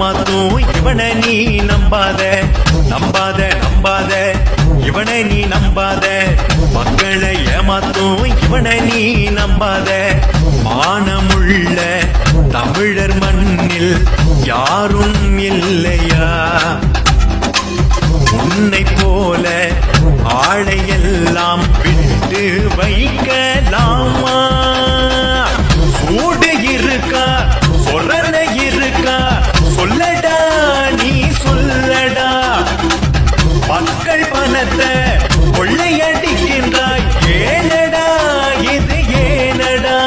ஏமாத்தும் இவனை நீ நம்பாத நம்பாத நம்பாத இவனை நீ நம்பாத மக்களை ஏமாத்தும் இவனை நீ நம்பாத மானமுள்ள தமிழர் மண்ணில் யாரும் இல்லையா உன்னை போல ஆளையெல்லாம் விட்டு வைக்கலாமா சூடு இருக்கா சொரண இருக்கா சொல்லடா நீ சொல்லடா மக்கள் பணத்தை கொள்ளையடிக்கின்றாய் ஏனடா இது ஏனடா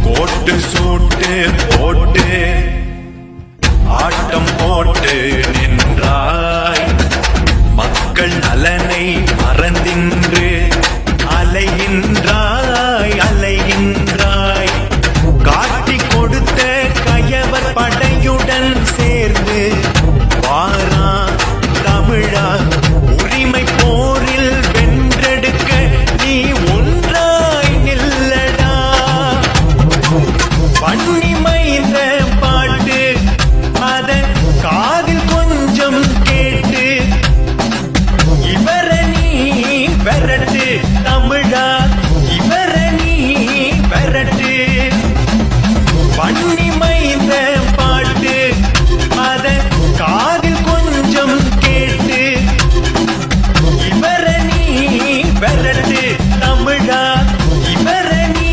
கோட்டு சூட்டு போட்டு ஆட்டம் போட்டு நின்றாய் மக்கள் நலனை மறந்தின்று அலைகின்றாய் அலைகின்றாய் காட்டி கொடுத்த கயவர் படையுடன் சேர்ந்து வாரா தமிழா உரிமை போரில் வென்றெடுக்க நீ ஒன்றாய் நில்லடா பண்ணிமைந்த பாட்டு அதன் காதில் கொஞ்சம் கேட்டு இவர நீ விரட்டு தமிழா இவர நீ விரட்டு பண்ணிமைந்த பாட்டு அதன் காதில் கொஞ்சம் கேட்டு இவர நீ விரட்டு தமிழா இவர நீ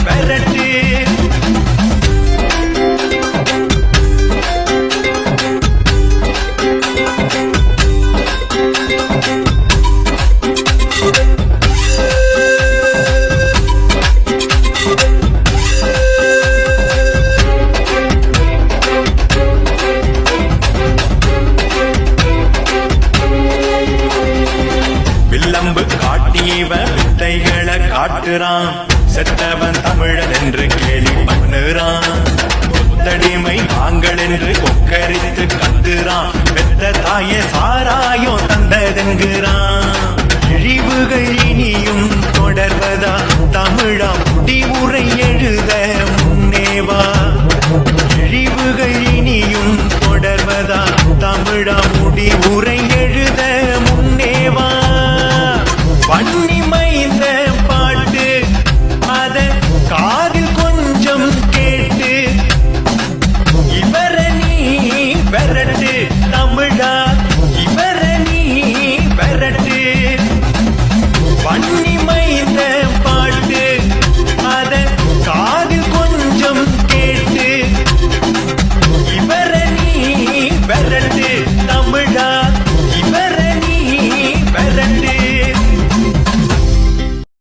விரட்டு வில்லம்பு காட்டியவன் வித்தைகளை காட்டுறான் செத்தவன் தமிழன் என்று கேலி பண்ணுறான் கொத்தடிமை நாங்கள் என்று கொக்கரித்து கத்துறான் பெத்த தாய சாராயம் தந்ததுங்கிறான் இழிவுகள் இனியும் தொடர்வதா தமிழா முடிவுரை